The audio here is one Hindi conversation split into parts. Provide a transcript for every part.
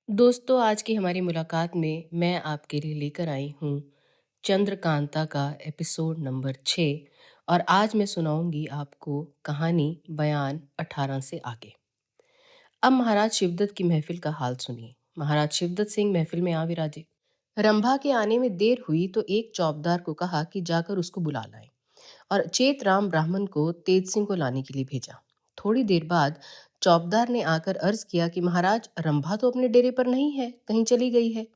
दोस्तों, आज की हमारी मुलाकात में मैं आपके लिए लेकर आई हूँ चंद्रकांता का एपिसोड नंबर 6। और आज मैं सुनाऊंगी आपको कहानी बयान 18 से आगे। अब महाराज शिवदत्त की महफिल का हाल सुनिए। महाराज शिवदत्त सिंह महफिल में आ विराजे। रंभा के आने में देर हुई तो एक चौबदार को कहा कि जाकर उसको बुला लाए और चेतराम ब्राह्मण को तेज सिंह को लाने के लिए भेजा। थोड़ी देर बाद चौबदार ने आकर अर्ज किया कि महाराज, रंभा तो अपने डेरे पर नहीं है, कहीं चली गई है।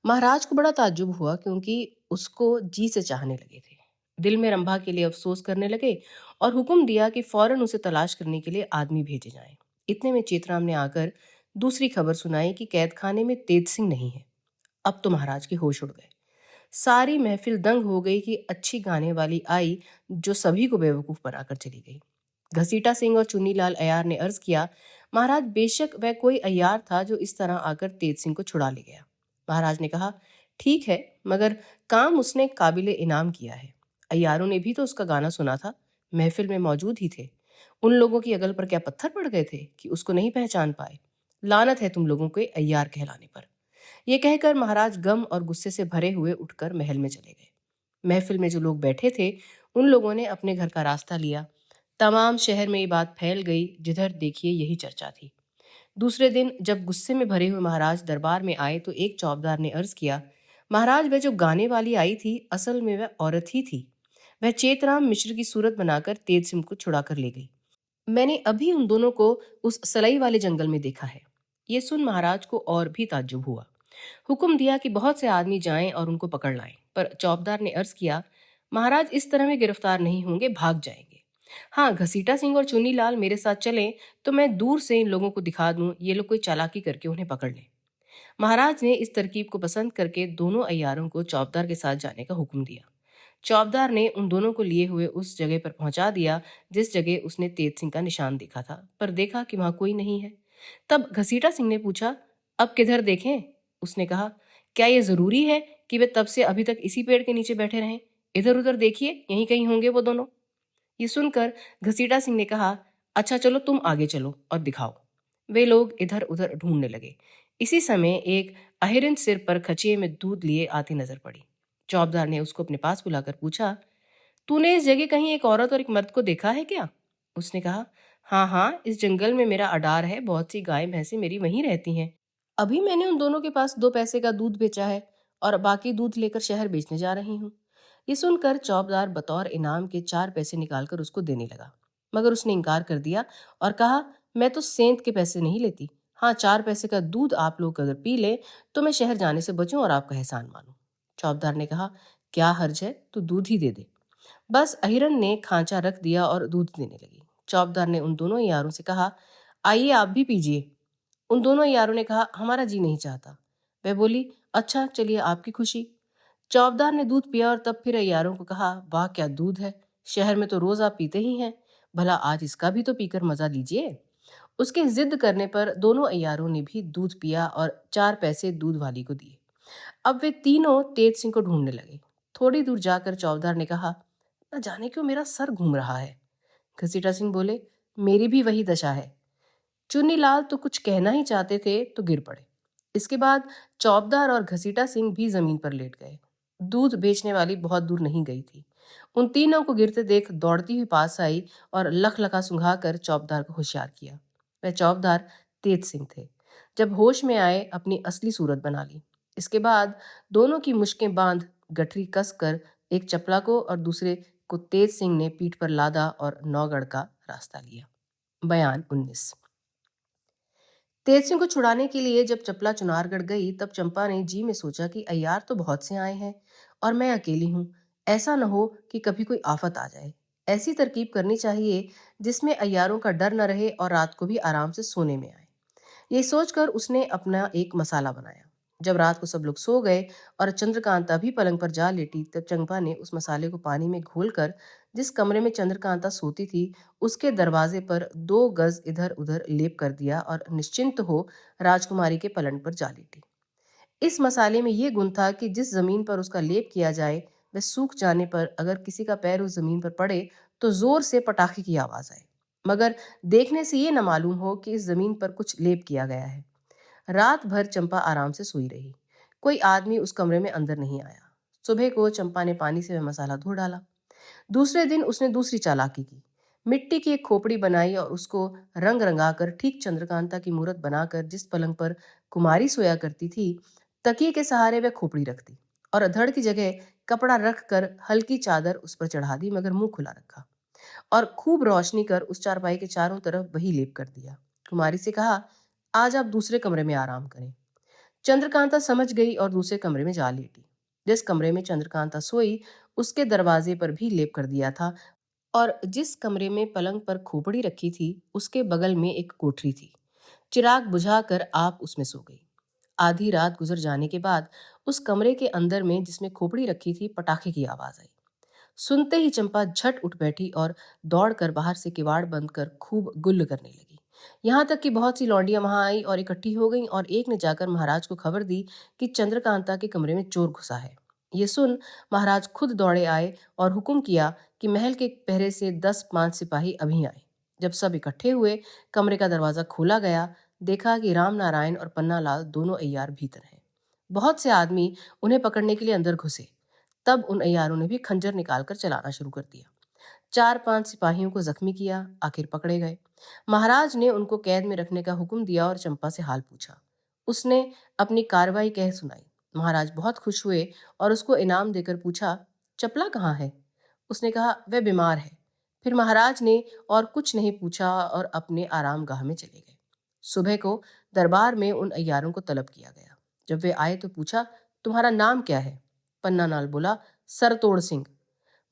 महाराज को बड़ा ताज्जुब हुआ क्योंकि उसको जी से चाहने लगे थे। दिल में रंभा के लिए अफसोस करने लगे और हुक्म दिया कि फौरन उसे तलाश करने के लिए आदमी भेजे जाएं। इतने में चेतराम ने आकर दूसरी खबर सुनाई कि कैद खाने में तेज सिंह नहीं है। अब तो महाराज के होश उड़ गए। सारी महफिल दंग हो गई कि अच्छी गाने वाली आई जो सभी को बेवकूफ बनाकर चली गई। घसीटा सिंह और चुन्नीलाल अय्यार ने अर्ज किया, महाराज, बेशक वह कोई अय्यार था जो इस तरह आकर तेज सिंह को छुड़ा ले गया। महाराज ने कहा, ठीक है, मगर काम उसने काबिले इनाम किया है। अय्यारों ने भी तो उसका गाना सुना था, महफिल में मौजूद ही थे। उन लोगों की अगल पर क्या पत्थर पड़ गए थे कि उसको नहीं पहचान पाए? लानत है तुम लोगों के अय्यार कहलाने पर। यह कहकर महाराज गम और गुस्से से भरे हुए उठकर महल में चले गए। महफिल में जो लोग बैठे थे उन लोगों ने अपने घर का रास्ता लिया। तमाम शहर में ये बात फैल गई, जिधर देखिए यही चर्चा थी। दूसरे दिन जब गुस्से में भरे हुए महाराज दरबार में आए तो एक चौबदार ने अर्ज किया, महाराज, वह जो गाने वाली आई थी असल में वह औरत ही थी। वह चेतराम मिश्र की सूरत बनाकर तेज सिंह को छुड़ा कर ले गई। मैंने अभी उन दोनों को उस सलई वाले जंगल में देखा है। ये सुन महाराज को और भी ताज्जुब हुआ। हुक्म दिया कि बहुत से आदमी जाएं और उनको पकड़ लाएं, पर चौबदार ने अर्ज किया, महाराज, इस तरह में गिरफ्तार नहीं होंगे, भाग जाएंगे। हाँ, घसीटा सिंह और चुन्नीलाल मेरे साथ चलें तो मैं दूर से इन लोगों को दिखा दूं ये लोग कोई चालाकी करके उन्हें पकड़ लें। महाराज ने इस तरकीब को पसंद करके दोनों अय्यारों को चौबदार के साथ जाने का हुक्म दिया। चौबदार ने उन दोनों को लिए हुए उस जगह पर पहुंचा दिया जिस जगह उसने तेज सिंह का निशान देखा था, पर देखा कि वहां कोई नहीं है। तब घसीटा सिंह ने पूछा, अब किधर देखें? उसने कहा, क्या यह जरूरी है कि वे तब से अभी तक इसी पेड़ के नीचे बैठे रहें? इधर उधर देखिए, यहीं कहीं होंगे वो दोनों। ये सुनकर घसीटा सिंह ने कहा, अच्छा चलो तुम आगे चलो और दिखाओ। वे लोग इधर उधर ढूंढने लगे। इसी समय एक अहिरन सिर पर खचिए में दूध लिए आती नजर पड़ी। चौबदार ने उसको अपने पास बुलाकर पूछा, तूने इस जगह कहीं एक औरत और एक मर्द को देखा है क्या? उसने कहा, हाँ हाँ, इस जंगल में मेरा अडार है, बहुत सी गाय भैंसें मेरी वहीं रहती हैं। अभी मैंने उन दोनों के पास 2 पैसे का दूध बेचा है और बाकी दूध लेकर शहर बेचने जा रही हूँ। ये सुनकर चौबदार बतौर इनाम के 4 पैसे निकालकर उसको देने लगा, मगर उसने इनकार कर दिया और कहा, मैं तो सेंध के पैसे नहीं लेती। हाँ, 4 पैसे का दूध आप लोग अगर पी ले तो मैं शहर जाने से बचूं और आपका एहसान मानूं। चौबदार ने कहा, क्या हर्ज है, तू दूध ही दे दे। बस अहिरन ने खांचा रख दिया और दूध देने लगी। चौबदार ने उन दोनों यारों से कहा, आइए आप भी पीजिए। उन दोनों यारों ने कहा, हमारा जी नहीं चाहता। वह बोली, अच्छा चलिए, आपकी खुशी। चौबदार ने दूध पिया और तब फिर अय्यारों को कहा, वाह क्या दूध है, शहर में तो रोज आप पीते ही हैं, भला आज इसका भी तो पीकर मजा लीजिए। उसके जिद करने पर दोनों अय्यारों ने भी दूध पिया और 4 पैसे दूध वाली को दिए। अब वे तीनों तेज सिंह को ढूंढने लगे। थोड़ी दूर जाकर चौबदार ने कहा, न जाने क्यों मेरा सर घूम रहा है। घसीटा सिंह बोले, मेरी भी वही दशा है। चुन्नीलाल तो कुछ कहना ही चाहते थे तो गिर पड़े। इसके बाद चौबदार और घसीटा सिंह भी जमीन पर लेट गए। दूध बेचने वाली बहुत दूर नहीं गई थी। उन तीनों को गिरते देख दौड़ती हुई पास आई और लखलखा सुंघा कर चौबदार को होशियार किया। वह चौबदार तेज सिंह थे। जब होश में आए अपनी असली सूरत बना ली। इसके बाद दोनों की मुश्कें बांध गठरी कस कर एक चपला को और दूसरे को तेज सिंह ने पीठ पर लादा और नौगढ़ का रास्ता लिया। बयान 19। तेज सिंह को छुड़ाने के लिए जब चपला चुनारगढ़ गई तब चंपा ने जी में सोचा कि अय्यार तो बहुत से आए हैं और मैं अकेली हूँ। ऐसा न हो कि कभी कोई आफत आ जाए। ऐसी तरकीब करनी चाहिए जिसमें अय्यारों का डर न रहे और रात को भी आराम से सोने में आए। ये सोचकर उसने अपना एक मसाला बनाया। जब रात को सब लोग सो गए और चंद्रकांता भी पलंग पर जा लेटी तब चंपा ने उस मसाले को पानी में घोलकर जिस कमरे में चंद्रकांता सोती थी उसके दरवाजे पर 2 गज इधर उधर लेप कर दिया और निश्चिंत हो राजकुमारी के पलंग पर जा लेटी। इस मसाले में यह गुण था कि जिस जमीन पर उसका लेप किया जाए वह सूख जाने पर अगर किसी का पैर उस जमीन पर पड़े तो जोर से पटाखे की आवाज आए, मगर देखने से ये न मालूम हो कि इस जमीन पर कुछ लेप किया गया है। रात भर चंपा आराम से सोई रही। कोई आदमी उस कमरे में अंदर नहीं आया। सुबह को चंपा ने पानी से वह मसाला धो डाला। दूसरे दिन उसने दूसरी चालाकी की। मिट्टी की एक खोपड़ी बनाई और उसको रंग रंगाकर ठीक चंद्रकांता की मूर्त बनाकर जिस पलंग पर कुमारी सोया करती थी, तकिए के सहारे वह खोपड़ी रख दी और धड़ की जगह कपड़ा रख कर हल्की चादर उस पर चढ़ा दी, मगर मुंह खुला रखा और खूब रोशनी कर उस चारपाई के चारों तरफ वही लेप कर दिया। कुमारी से कहा, आज आप दूसरे कमरे में आराम करें। चंद्रकांता समझ गई और दूसरे कमरे में जा लेटी। जिस कमरे में चंद्रकांता सोई उसके दरवाजे पर भी लेप कर दिया था और जिस कमरे में पलंग पर खोपड़ी रखी थी उसके बगल में एक कोठरी थी। चिराग बुझाकर आप उसमें सो गई। आधी रात गुजर जाने के बाद उस कमरे के अंदर में जिसमें खोपड़ी रखी थी पटाखे की आवाज आई। सुनते ही चंपा झट उठ बैठी और दौड़कर बाहर से किवाड़ बंद कर खूब गुल्ल करने लगी। यहाँ तक कि बहुत सी लौंडियां वहां आई और इकट्ठी हो गईं और एक ने जाकर महाराज को खबर दी कि चंद्रकांता के कमरे में चोर घुसा है। ये सुन महाराज खुद दौड़े आए और हुक्म किया कि महल के पहरे से 10-5 सिपाही अभी आए। जब सब इकट्ठे हुए, कमरे का दरवाजा खोला गया। देखा कि राम नारायण और पन्ना लाल दोनों अय्यार भीतर हैं। बहुत से आदमी उन्हें पकड़ने के लिए अंदर घुसे। तब उन अय्यारों ने भी खंजर निकालकर चलाना शुरू कर दिया। 4-5 सिपाहियों को जख्मी किया, आखिर पकड़े गए। महाराज ने उनको कैद में रखने का हुक्म दिया और चंपा से हाल पूछा। उसने अपनी कार्रवाई कह सुनाई। महाराज बहुत खुश हुए और उसको इनाम देकर पूछा, चपला कहाँ है? उसने कहा, वह बीमार है। फिर महाराज ने और कुछ नहीं पूछा और अपने आरामगाह में चले गए। सुबह को दरबार में उन अय्यारों को तलब किया गया। जब वे आए तो पूछा, तुम्हारा नाम क्या है? पन्नालाल बोला, सरतोड़ सिंह।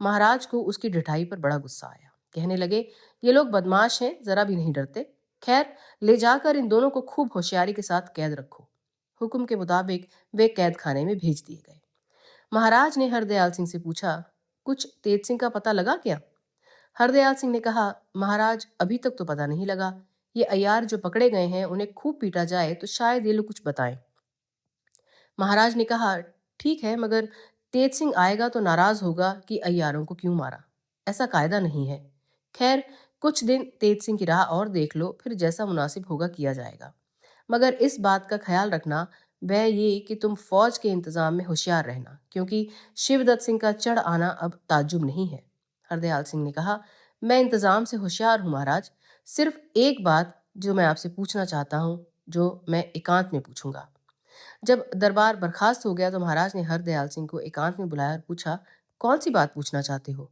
महाराज को उसकी ढिठाई पर बड़ा गुस्सा आया। कहने लगे, ये लोग बदमाश हैं, जरा भी नहीं डरते। खैर, ले जाकर इन दोनों को खूब होशियारी के साथ कैद रखो। हुक्म के मुताबिक वे कैद खाने में भेज दिए गए। महाराज ने हरदयाल सिंह से पूछा, कुछ तेज सिंह का पता लगा क्या? हरदयाल सिंह ने कहा, महाराज अभी तक तो पता नहीं लगा। ये अय्यार जो पकड़े गए हैं उन्हें खूब पीटा जाए तो शायद ये लोग कुछ बताएं। महाराज ने कहा, ठीक है, मगर तेज सिंह आएगा तो नाराज होगा कि अय्यारों को क्यों मारा। ऐसा कायदा नहीं है। खैर, कुछ दिन तेज सिंह की राह और देख लो, फिर जैसा मुनासिब होगा किया जाएगा। मगर इस बात का ख्याल रखना, वह ये कि तुम फौज के इंतजाम में होशियार रहना, क्योंकि शिवदत्त सिंह का चढ़ आना अब ताज्जुब नहीं है। हरदयाल सिंह ने कहा, मैं इंतजाम से होशियार हूँ महाराज। सिर्फ एक बात जो मैं आपसे पूछना चाहता हूँ, जो मैं एकांत में पूछूंगा। जब दरबार बर्खास्त हो गया तो महाराज ने हरदयाल सिंह को एकांत में बुलाया और पूछा, कौन सी बात पूछना चाहते हो?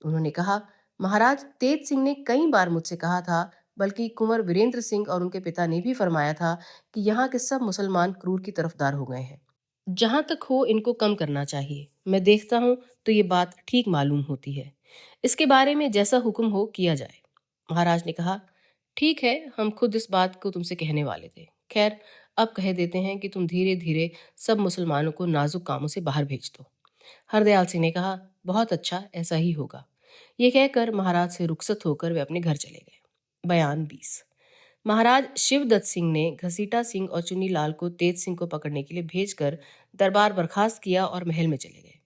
उन्होंने कहा, महाराज, तेज सिंह ने कई बार मुझसे कहा था, बल्कि कुंवर वीरेंद्र सिंह और उनके पिता ने भी फरमाया था कि यहाँ के सब मुसलमान क्रूर की तरफदार हो गए हैं। जहां तक हो इनको कम करना चाहिए। मैं देखता हूँ तो ये बात ठीक मालूम होती है। इसके बारे में जैसा हुक्म हो किया जाए। महाराज ने कहा, ठीक है, हम खुद इस बात को तुमसे कहने वाले थे। खैर, अब कह देते हैं कि तुम धीरे धीरे सब मुसलमानों को नाजुक कामों से बाहर भेज दो। हरदयाल सिंह ने कहा, बहुत अच्छा, ऐसा ही होगा। ये कहकर महाराज से रुखसत होकर वे अपने घर चले गए। बयान 20। महाराज शिवदत्त सिंह ने घसीटा सिंह और चुन्नीलाल को तेज सिंह को पकड़ने के लिए भेजकर दरबार बर्खास्त किया और महल में चले गए।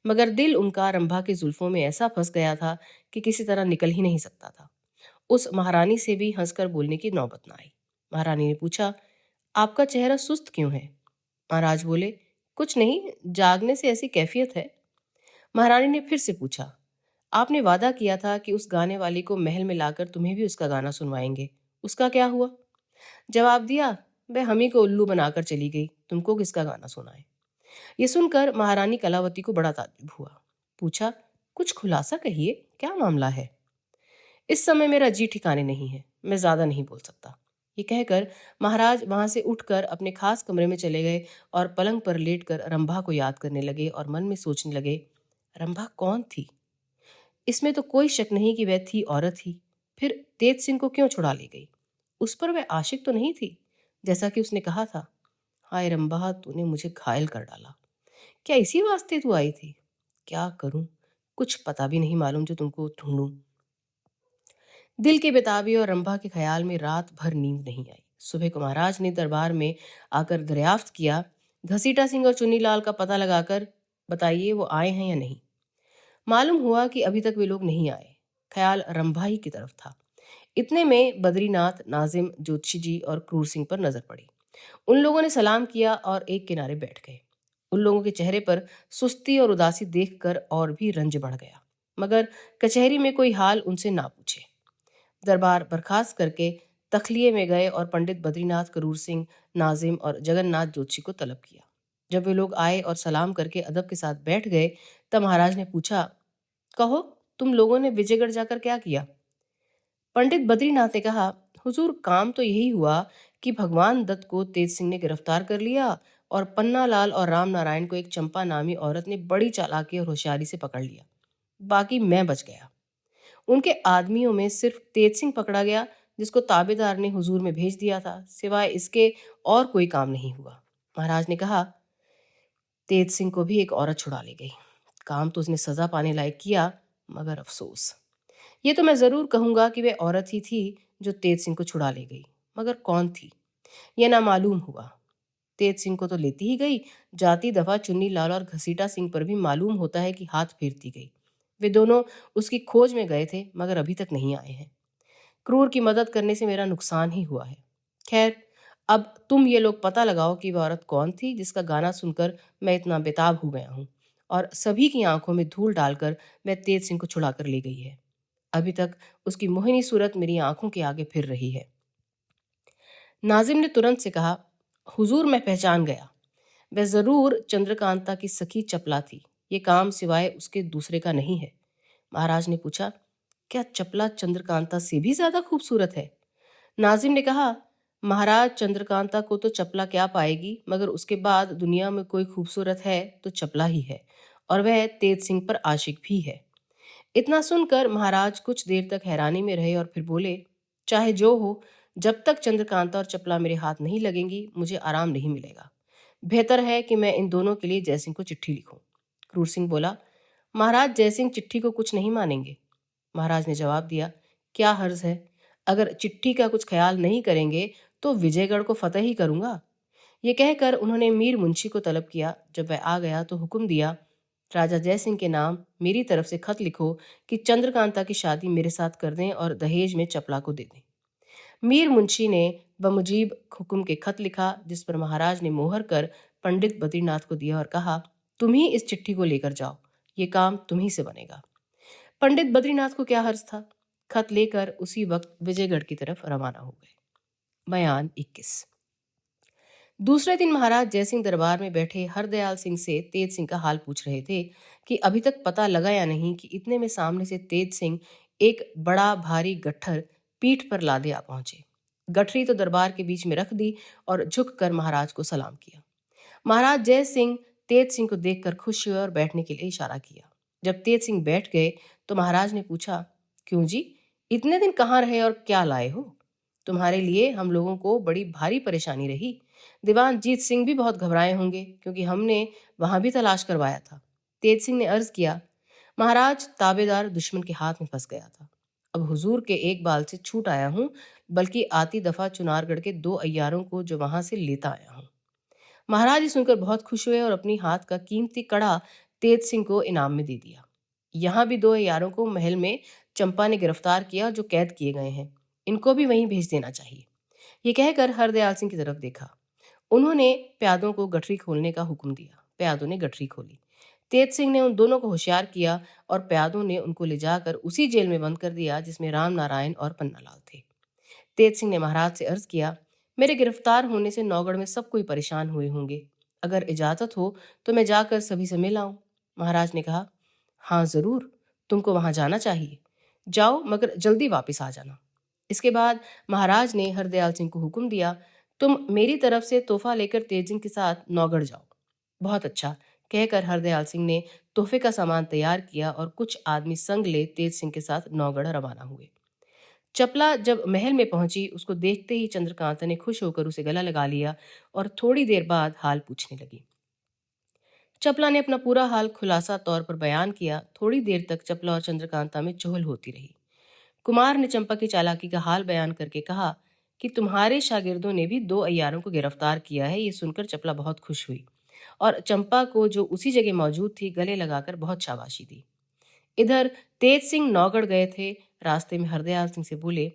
मगर दिल उनका रंभा की जुल्फों में ऐसा फंस गया था कि किसी तरह निकल ही नहीं सकता था। उस महारानी से भी हंसकर बोलने की नौबत न आई। महारानी ने पूछा, आपका चेहरा सुस्त क्यों है? महाराज बोले, कुछ नहीं, जागने से ऐसी कैफियत है। महारानी ने फिर से पूछा, आपने वादा किया था कि उस गाने वाली को महल में लाकर तुम्हें भी उसका गाना सुनवाएंगे, उसका क्या हुआ? जवाब दिया, वह हम ही को उल्लू बनाकर चली गई, तुमको किसका गाना सुनाए। ये सुनकर महारानी कलावती को बड़ा ताज्जुब हुआ। पूछा, कुछ खुलासा कहिए, क्या मामला है? इस समय मेरा जी ठिकाने नहीं है, मैं ज्यादा नहीं बोल सकता। ये कहकर महाराज वहां से उठकर अपने खास कमरे में चले गए और पलंग पर लेटकर रंभा को याद करने लगे और मन में सोचने लगे, रंभा कौन थी? इसमें तो कोई शक नहीं कि वह थी औरत ही। फिर तेज सिंह को क्यों छुड़ा ले गई? उस पर वह आशिक तो नहीं थी, जैसा कि उसने कहा था। हाय रंभा, तूने मुझे घायल कर डाला। क्या इसी वास्ते तू आई थी? क्या करूं, कुछ पता भी नहीं मालूम जो तुमको ढूंढूं। दिल के बेताबी और रंभा के ख्याल में रात भर नींद नहीं आई। सुबह को महाराज ने दरबार में आकर दरियाफ्त किया, घसीटा सिंह और चुन्नीलाल का पता लगाकर बताइए वो आए हैं या नहीं। मालूम हुआ कि अभी तक वे लोग नहीं आए। ख्याल रंभा ही की तरफ था। इतने में बद्रीनाथ, नाजिम, ज्योतिषी जी और क्रूर सिंह पर नजर पड़ी। उन लोगों ने सलाम किया और एक किनारे बैठ गए। उन लोगों के चेहरे पर सुस्ती और उदासी देखकर और भी रंज बढ़ गया, मगर कचहरी में कोई हाल उनसे ना पूछे। दरबार बर्खास्त करके तखलिए में गए और पंडित बद्रीनाथ, करूर सिंह, नाजिम और जगन्नाथ जोशी को तलब किया। जब वे लोग आए और सलाम करके अदब के साथ बैठ गए, तब महाराज ने पूछा, कहो, तुम लोगों ने विजयगढ़ जाकर क्या किया? पंडित बद्रीनाथ ने कहा, हुजूर, काम तो यही हुआ कि भगवान दत्त को तेज सिंह ने गिरफ्तार कर लिया और पन्नालाल और राम नारायण को एक चंपा नामी औरत ने बड़ी चालाकी और होशियारी से पकड़ लिया। बाकी मैं बच गया। उनके आदमियों में सिर्फ तेज सिंह पकड़ा गया, जिसको ताबेदार ने हुजूर में भेज दिया था। सिवाय इसके और कोई काम नहीं हुआ। महाराज ने कहा, तेज सिंह को भी एक औरत छुड़ा ले गई। काम तो उसने सजा पाने लायक किया, मगर अफसोस। ये तो मैं जरूर कहूंगा कि वह औरत ही थी जो तेज सिंह को छुड़ा ले गई, मगर कौन थी यह ना मालूम हुआ। तेज सिंह को तो लेती ही गई, जाती दफा चुन्नी लाल और घसीटा सिंह पर भी मालूम होता है कि हाथ फेरती गई। वे दोनों उसकी खोज में गए थे, मगर अभी तक नहीं आए हैं। क्रूर की मदद करने से मेरा नुकसान ही हुआ है। खैर, अब तुम ये लोग पता लगाओ कि वह औरत कौन थी जिसका गाना सुनकर मैं इतना बेताब हो गया हूँ, और सभी की आंखों में धूल डालकर वह तेज सिंह को छुड़ा कर ले गई है। अभी तक उसकी मोहिनी सूरत मेरी आंखों के आगे फिर रही है। नाजिम ने तुरंत से कहा, हुजूर, मैं पहचान गया। वह जरूर चंद्रकांता की सखी चपला थी। ये काम सिवाय उसके दूसरे का नहीं है। महाराज ने पूछा, क्या चपला चंद्रकांता से भी ज्यादा खूबसूरत है? नाजिम ने कहा, महाराज, चंद्रकांता को तो चपला क्या पाएगी, मगर उसके बाद दुनिया में कोई खूबसूरत है तो चपला ही है, और वह तेज सिंह पर आशिक भी है। इतना सुनकर महाराज कुछ देर तक हैरानी में रहे और फिर बोले, चाहे जो हो, जब तक चंद्रकांता और चपला मेरे हाथ नहीं लगेंगी, मुझे आराम नहीं मिलेगा। बेहतर है कि मैं इन दोनों के लिए जयसिंह को चिट्ठी लिखूं। क्रूर सिंह बोला, महाराज, जयसिंह चिट्ठी को कुछ नहीं मानेंगे। महाराज ने जवाब दिया, क्या हर्ज है? अगर चिट्ठी का कुछ ख्याल नहीं करेंगे तो विजयगढ़ को फतेह ही करूंगा। ये कहकर उन्होंने मीर मुंशी को तलब किया। जब वह आ गया तो हुक्म दिया, राजा जयसिंह के नाम मेरी तरफ से खत लिखो कि चंद्रकांता की शादी मेरे साथ कर दें और दहेज में चपला को दे दें। मीर मुंशी ने बमुजीब हुक्म के खत लिखा, जिस पर महाराज ने मोहर कर पंडित बद्रीनाथ को दिया और कहा, तुम ही इस चिट्ठी को लेकर जाओ, ये काम तुम ही से बनेगा। पंडित बद्रीनाथ को क्या हर्ज था। खत लेकर उसी वक्त विजयगढ़ की तरफ रवाना हो गए। बयान 21। दूसरे दिन महाराज जयसिंह दरबार में बैठे हरदयाल सिंह से तेज सिंह का हाल पूछ रहे थे कि अभी तक पता लगा या नहीं, कि इतने में सामने से तेज सिंह एक बड़ा भारी गट्ठर पीठ पर लादे आ पहुंचे। गठरी तो दरबार के बीच में रख दी और झुककर महाराज को सलाम किया। महाराज जय सिंह तेज सिंह को देखकर खुश हुए और बैठने के लिए इशारा किया। जब तेज सिंह बैठ गए तो महाराज ने पूछा, क्यों जी, इतने दिन कहाँ रहे और क्या लाए हो? तुम्हारे लिए हम लोगों को बड़ी भारी परेशानी रही। दीवान जीत सिंह भी बहुत घबराए होंगे, क्योंकि हमने वहां भी तलाश करवाया था। तेज सिंह ने अर्ज किया, महाराज, ताबेदार दुश्मन के हाथ में फंस गया था। अब हुजूर के एक बाल से छूट आया हूं, बल्कि आती दफा चुनारगढ़ के 2 अय्यारों को जो वहां से लेता आया हूं। महाराज ये सुनकर बहुत खुश हुए और अपनी हाथ का कीमती कड़ा तेज सिंह को इनाम में दे दिया। यहाँ भी 2 अय्यारों को महल में चंपा ने गिरफ्तार किया, जो कैद किए गए हैं। इनको भी वहीं भेज देना चाहिए। ये कहकर हरदयाल सिंह की तरफ देखा। उन्होंने प्यादों को गठरी खोलने का हुक्म दिया। प्यादों ने गठरी खोली। तेज सिंह ने उन दोनों को होशियार किया और प्यादों ने उनको ले जाकर उसी जेल में बंद कर दिया जिसमें राम नारायण और पन्नालाल थे। तेज सिंह ने महाराज से अर्ज किया, मेरे गिरफ्तार होने से नौगढ़ में सब कोई परेशान हुए होंगे। अगर इजाजत हो तो मैं जाकर सभी से मिल आऊं। महाराज ने कहा, हाँ जरूर, तुमको वहां जाना चाहिए। जाओ, मगर जल्दी वापस आ जाना। इसके बाद महाराज ने हरदयाल सिंह को हुक्म दिया, तुम मेरी तरफ से तोहफा लेकर तेज सिंह के साथ नौगढ़ जाओ। बहुत अच्छा, कहकर हरदयाल सिंह ने तोहफे का सामान तैयार किया और कुछ आदमी संग ले तेज सिंह के साथ नौगढ़ रवाना हुए। चपला जब महल में पहुंची, उसको देखते ही चंद्रकांता ने खुश होकर उसे गला लगा लिया और थोड़ी देर बाद हाल पूछने लगी। चपला ने अपना पूरा हाल खुलासा तौर पर बयान किया। थोड़ी देर तक चपला और चंद्रकांता में चुहल होती रही। कुमार ने चंपा की चालाकी का हाल बयान करके कहा कि तुम्हारे शागिर्दों ने भी 2 अय्यारों को गिरफ्तार किया है। ये सुनकर चपला बहुत खुश हुई और चंपा को, जो उसी जगह मौजूद थी, गले लगाकर बहुत शाबाशी दी। इधर तेज सिंह नौगढ़ गए थे। रास्ते में हरदयाल सिंह से बोले,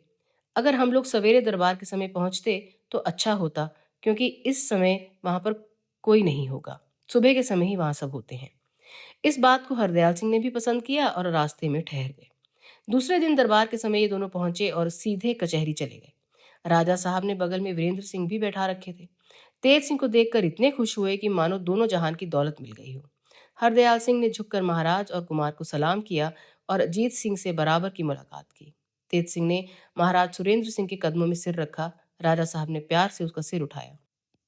अगर हम लोग सवेरे दरबार के समय पहुंचते तो अच्छा होता, क्योंकि इस समय वहां पर कोई नहीं होगा। सुबह के समय ही वहां सब होते हैं। इस बात को हरदयाल सिंह ने भी पसंद किया और रास्ते में ठहर गए। दूसरे दिन दरबार के समय ये दोनों पहुंचे और सीधे कचहरी चले गए। राजा साहब ने बगल में वीरेंद्र सिंह भी बैठा रखे थे। तेज सिंह को देखकर इतने खुश हुए कि मानो दोनों जहान की दौलत मिल गई हो। हरदयाल सिंह ने झुककर महाराज और कुमार को सलाम किया और जीत सिंह से बराबर की मुलाकात की। तेज सिंह ने महाराज सुरेंद्र सिंह के कदमों में सिर रखा। राजा साहब ने प्यार से उसका सिर उठाया,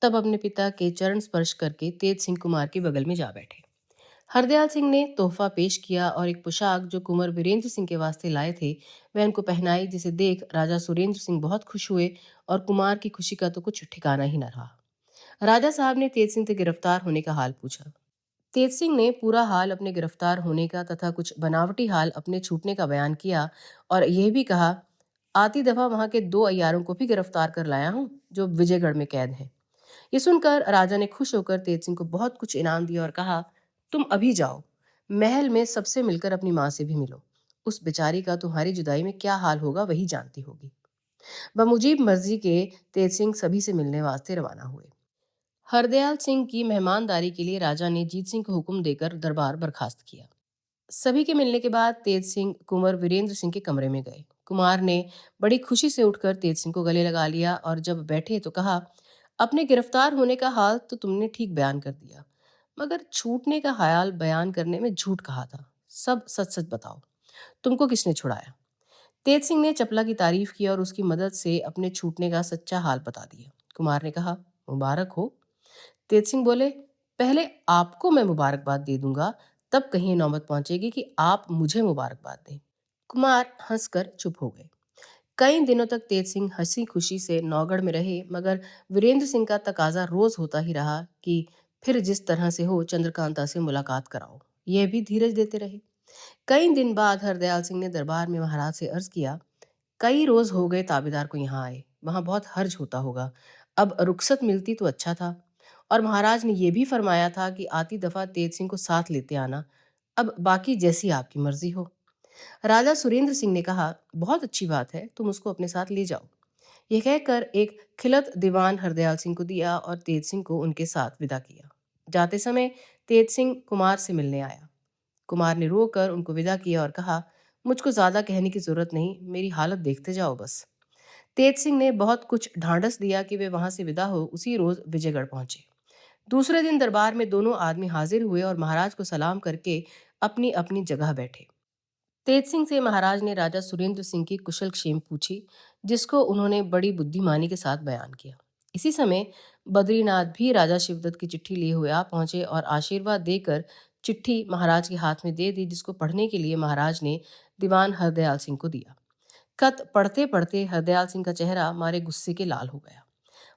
तब अपने पिता के चरण स्पर्श करके तेज सिंह कुमार के बगल में जा बैठे। हरदयाल सिंह ने तोहफा पेश किया और एक पोशाक जो कुंवर वीरेंद्र सिंह के वास्ते लाए थे वह उनको पहनाई, जिसे देख राजा सुरेंद्र सिंह बहुत खुश हुए और कुमार की खुशी का तो कुछ ठिकाना ही न रहा। राजा साहब ने तेज सिंह से गिरफ्तार होने का हाल पूछा। तेज सिंह ने पूरा हाल अपने गिरफ्तार होने का तथा कुछ बनावटी हाल अपने छूटने का बयान किया और यह भी कहा, आती दफा वहां के 2 अय्यारों को भी गिरफ्तार कर लाया हूं जो विजयगढ़ में कैद हैं। ये सुनकर राजा ने खुश होकर तेज सिंह को बहुत कुछ इनाम दिया और कहा, तुम अभी जाओ, महल में सबसे मिलकर अपनी माँ से भी मिलो। उस बेचारी का तुम्हारी जुदाई में क्या हाल होगा वही जानती होगी। बमुजीब मर्जी के तेज सिंह सभी से मिलने वास्ते रवाना हुए। हरदयाल सिंह की मेहमानदारी के लिए राजा ने जीत सिंह को हुक्म देकर दरबार बर्खास्त किया। सभी के मिलने के बाद तेज सिंह कुंवर वीरेंद्र सिंह के कमरे में गए। कुमार ने बड़ी खुशी से उठकर तेज सिंह को गले लगा लिया और जब बैठे तो कहा, अपने गिरफ्तार होने का हाल तो तुमने ठीक बयान कर दिया, मगर छूटने का हाल बयान करने में झूठ कहा था। सब सच सच बताओ, तुमको किसने छुड़ाया? तेज सिंह ने चपला की तारीफ की और उसकी मदद से अपने छूटने का सच्चा हाल बता दिया। कुमार ने कहा, मुबारक हो। तेज सिंह बोले, पहले आपको मैं मुबारकबाद दे दूंगा, तब कहीं नौबत पहुंचेगी कि आप मुझे मुबारकबाद दें। कुमार हंसकर चुप हो गए। कई दिनों तक तेज सिंह हंसी खुशी से नौगढ़ में रहे, मगर वीरेंद्र सिंह का तकाजा रोज होता ही रहा कि फिर जिस तरह से हो चंद्रकांता से मुलाकात कराओ। यह भी धीरज देते रहे। कई दिन बाद हरदयाल सिंह ने दरबार में महाराज से अर्ज किया, कई रोज हो गए ताबेदार को यहाँ आए, वहां बहुत हर्ज होता होगा, अब रुखसत मिलती तो अच्छा था। और महाराज ने यह भी फरमाया था कि आती दफा तेज सिंह को साथ लेते आना, अब बाकी जैसी आपकी मर्जी हो। राजा सुरेंद्र सिंह ने कहा, बहुत अच्छी बात है, तुम उसको अपने साथ ले जाओ। यह कहकर एक खिलत दीवान हरदयाल सिंह को दिया और तेज सिंह को उनके साथ विदा किया। जाते समय तेज सिंह कुमार से मिलने आया। कुमार ने रोकर उनको विदा किया और कहा, मुझको ज्यादा कहने की जरूरत नहीं, मेरी हालत देखते जाओ बस। तेज सिंह ने बहुत कुछ ढांढस दिया कि वे वहां से विदा हो उसी रोज विजयगढ़ पहुंचे। दूसरे दिन दरबार में दोनों आदमी हाजिर हुए और महाराज को सलाम करके अपनी अपनी जगह बैठे। तेज सिंह से महाराज ने राजा सुरेंद्र सिंह की कुशल क्षेम पूछी, जिसको उन्होंने बड़ी बुद्धिमानी के साथ बयान किया। इसी समय बद्रीनाथ भी राजा शिवदत्त की चिट्ठी लिए हुए आ पहुंचे और आशीर्वाद देकर चिट्ठी महाराज के हाथ में दे दी, जिसको पढ़ने के लिए महाराज ने दीवान हरदयाल सिंह को दिया। खत पढ़ते पढ़ते हरदयाल सिंह का चेहरा मारे गुस्से के लाल हो गया।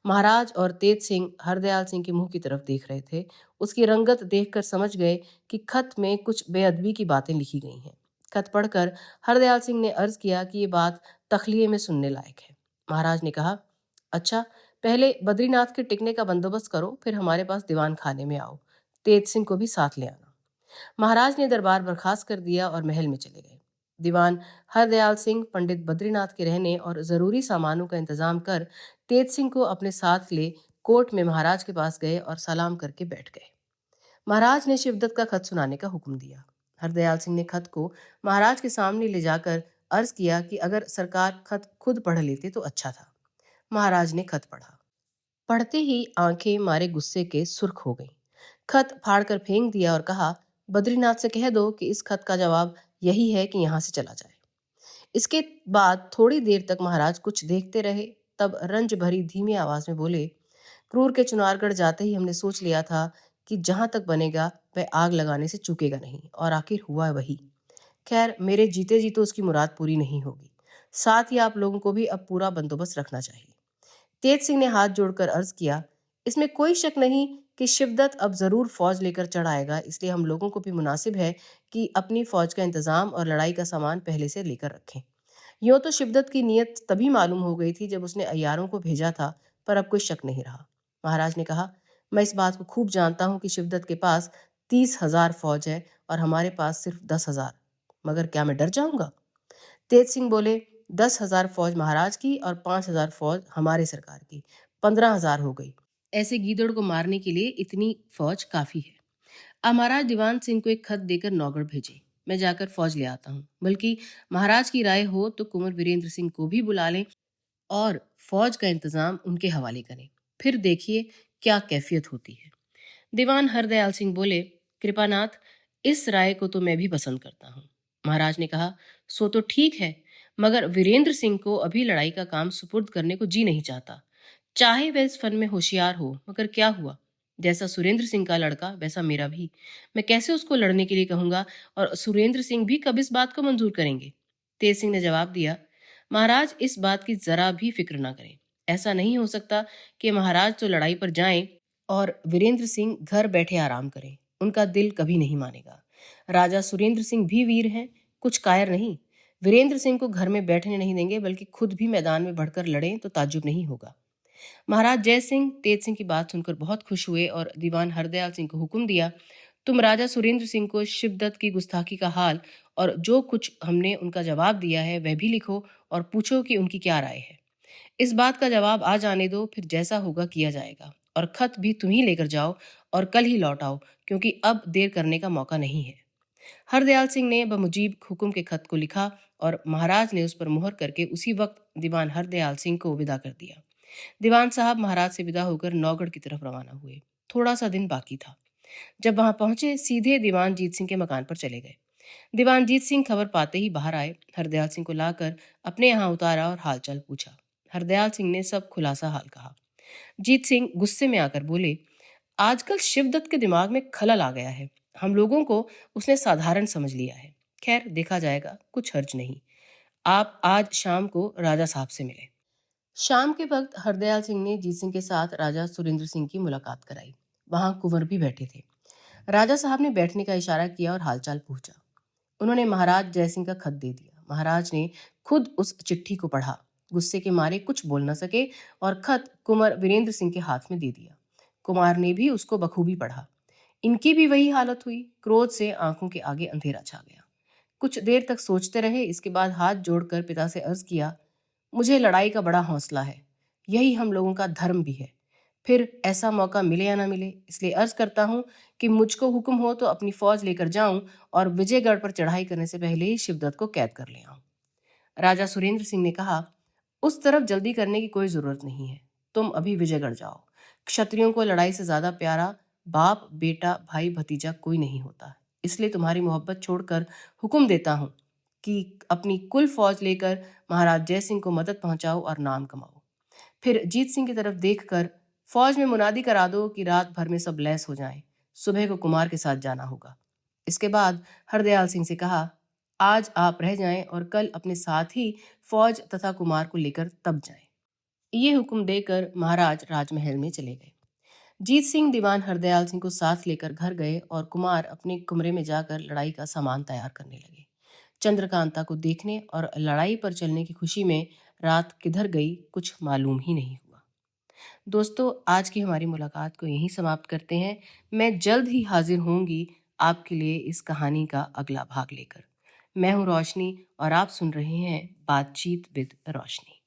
महाराज और तेज सिंह हरदयाल सिंह के मुंह की तरफ देख रहे थे। उसकी रंगत देखकर समझ गए कि खत में कुछ बेअदबी की बातें लिखी गई हैं। खत पढ़कर हरदयाल सिंह ने अर्ज किया कि ये बात तखलिए में सुनने लायक है। महाराज ने कहा, अच्छा, पहले बद्रीनाथ के टिकने का बंदोबस्त करो, फिर हमारे पास दीवान खाने में आओ। तेज सिंह को भी साथ ले आना। महाराज ने दरबार बर्खास्त कर दिया और महल में चले गए। दीवान हरदयाल सिंह पंडित बद्रीनाथ के रहने और जरूरी सामानों का इंतजाम कर तेज सिंह को अपने साथ ले कोर्ट में महाराज के पास गए और सलाम करके बैठ गए। महाराज ने शिवदत्त का खत सुनाने का हुक्म दिया। हरदयाल सिंह ने खत को महाराज के सामने ले जाकर अर्ज किया कि अगर सरकार खत खुद पढ़ लेते तो अच्छा था। महाराज ने खत पढ़ा। पढ़ते ही आंखें मारे गुस्से के सुर्ख हो गईं। खत फाड़कर फेंक दिया और कहा, बद्रीनाथ से कह दो कि इस खत का जवाब यही है कि यहाँ से चला जाए। इसके बाद थोड़ी देर तक महाराज कुछ देखते रहे, तब रंज भरी धीमी आवाज में बोले, क्रूर के चुनारगढ़ जाते ही हमने सोच लिया था कि जहां तक बनेगा वह आग लगाने से चूकेगा नहीं, और आखिर हुआ वही। खैर, मेरे जीते जी तो उसकी मुराद पूरी नहीं होगी। साथ ही आप लोगों को भी अब पूरा बंदोबस्त रखना चाहिए। तेज सिंह ने हाथ जोड़कर अर्ज किया, इसमें कोई शक नहीं कि शिवदत्त अब जरूर फौज लेकर चढ़ आएगा, इसलिए हम लोगों को भी मुनासिब है कि अपनी फौज का इंतजाम और लड़ाई का सामान पहले से लेकर रखें। यूं तो शिवदत्त की नीयत तभी मालूम हो गई थी जब उसने अय्यारों को भेजा था, पर अब कोई शक नहीं रहा। महाराज ने कहा, मैं इस बात को खूब जानता हूं कि शिवदत्त के पास 30,000 फौज है और हमारे पास सिर्फ 10,000, मगर क्या मैं डर जाऊंगा? तेज सिंह बोले, 10,000 फौज महाराज की और 5,000 फौज हमारे सरकार की, 15,000 हो गई। ऐसे गीदड़ को मारने के लिए इतनी फौज काफी है। अब महाराज दीवान सिंह को एक खत देकर नौगढ़ भेजे, मैं जाकर फौज ले आता हूँ। बल्कि महाराज की राय हो तो कुंवर वीरेंद्र सिंह को भी बुला लें और फौज का इंतजाम उनके हवाले करें। फिर देखिए क्या कैफियत होती है। दीवान हरदयाल सिंह बोले, कृपानाथ, इस राय को तो मैं भी पसंद करता हूँ। महाराज ने कहा, सो तो ठीक है, मगर वीरेंद्र सिंह को अभी लड़ाई का काम सुपुर्द करने को जी नहीं चाहता। चाहे वह इस फन में होशियार हो, मगर क्या हुआ, जैसा सुरेंद्र सिंह का लड़का वैसा मेरा भी। मैं कैसे उसको लड़ने के लिए कहूंगा, और सुरेंद्र सिंह भी कब इस बात को मंजूर करेंगे। तेज सिंह ने जवाब दिया, महाराज इस बात की जरा भी फिक्र ना करें। ऐसा नहीं हो सकता कि महाराज तो लड़ाई पर जाएं और वीरेंद्र सिंह घर बैठे आराम करें। उनका दिल कभी नहीं मानेगा। राजा सुरेंद्र सिंह भी वीर हैं, कुछ कायर नहीं। वीरेंद्र सिंह को घर में बैठने नहीं देंगे, बल्कि खुद भी मैदान में बढ़कर लड़ें तो ताज्जुब नहीं होगा। महाराज जय सिंह तेज सिंह की बात सुनकर बहुत खुश हुए और दीवान हरदयाल सिंह को हुक्म दिया, तुम राजा सुरेंद्र सिंह को शिवदत्त की गुस्ताखी का हाल और जो कुछ हमने उनका जवाब दिया है वह भी लिखो और पूछो कि उनकी क्या राय है। इस बात का जवाब आ जाने दो, फिर जैसा होगा किया जाएगा। और खत भी तुम ही लेकर जाओ और कल ही लौट आओ, क्योंकि अब देर करने का मौका नहीं है। हरदयाल सिंह ने बमुजीब हुक्म के खत को लिखा और महाराज ने उस पर मुहर करके उसी वक्त दीवान हरदयाल सिंह को विदा कर दिया। दीवान साहब महाराज से विदा होकर नौगढ़ की तरफ रवाना हुए। थोड़ा सा दिन बाकी था। जब वहां पहुंचे सीधे दीवान जीत सिंह के मकान पर चले गए। दीवान जीत सिंह खबर पाते ही बाहर आए, हरदयाल सिंह को लाकर अपने यहाँ उतारा और हालचाल पूछा। हरदयाल सिंह ने सब खुलासा हाल कहा। जीत सिंह गुस्से में आकर बोले, आजकल शिवदत्त के दिमाग में खलल आ गया है। हम लोगों को उसने साधारण समझ लिया है। खैर देखा जाएगा, कुछ हर्ज नहीं। आप आज शाम को राजा साहब से मिले। शाम के वक्त हरदयाल सिंह ने जीत सिंह के साथ राजा सुरेंद्र सिंह की मुलाकात कराई। वहां कुंवर भी बैठे थे। राजा साहब ने बैठने का इशारा किया और हालचाल पूछा। उन्होंने महाराज जयसिंह का खत दे दिया। महाराज ने खुद उस चिट्ठी को पढ़ा। गुस्से के मारे कुछ बोल न सके और खत कुंवर वीरेंद्र सिंह के हाथ में दे दिया। कुमार ने भी उसको बखूबी पढ़ा। इनकी भी वही हालत हुई। क्रोध से आंखों के आगे अंधेरा छा गया। कुछ देर तक सोचते रहे। इसके बाद हाथ जोड़कर पिता से अर्ज किया, मुझे लड़ाई का बड़ा हौसला है, यही हम लोगों का धर्म भी है। फिर ऐसा मौका मिले या ना मिले, इसलिए अर्ज करता हूं कि मुझको हुक्म हो तो अपनी फौज लेकर जाऊं और विजयगढ़ पर चढ़ाई करने से पहले ही शिवदत्त को कैद कर ले आऊं। राजा सुरेंद्र सिंह ने कहा, उस तरफ जल्दी करने की कोई जरूरत नहीं है। तुम अभी विजयगढ़ जाओ। क्षत्रियों को लड़ाई से ज्यादा प्यारा बाप बेटा भाई भतीजा कोई नहीं होता। इसलिए तुम्हारी मोहब्बत छोड़कर हुक्म देता हूं कि अपनी कुल फौज लेकर महाराज जय सिंह को मदद पहुंचाओ और नाम कमाओ। फिर जीत सिंह की तरफ देखकर फौज में मुनादी करा दो कि रात भर में सब लैस हो जाएं। सुबह को कुमार के साथ जाना होगा। इसके बाद हरदयाल सिंह से कहा, आज आप रह जाएं और कल अपने साथ ही फौज तथा कुमार को लेकर तब जाएं। ये हुक्म देकर महाराज राजमहल में चले गए। जीत सिंह दीवान हरदयाल सिंह को साथ लेकर घर गए और कुमार अपने कमरे में जाकर लड़ाई का सामान तैयार करने लगे। चंद्रकांता को देखने और लड़ाई पर चलने की खुशी में रात किधर गई कुछ मालूम ही नहीं हुआ। दोस्तों, आज की हमारी मुलाकात को यहीं समाप्त करते हैं। मैं जल्द ही हाजिर होंगी आपके लिए इस कहानी का अगला भाग लेकर। मैं हूं रोशनी और आप सुन रहे हैं बातचीत विद रोशनी।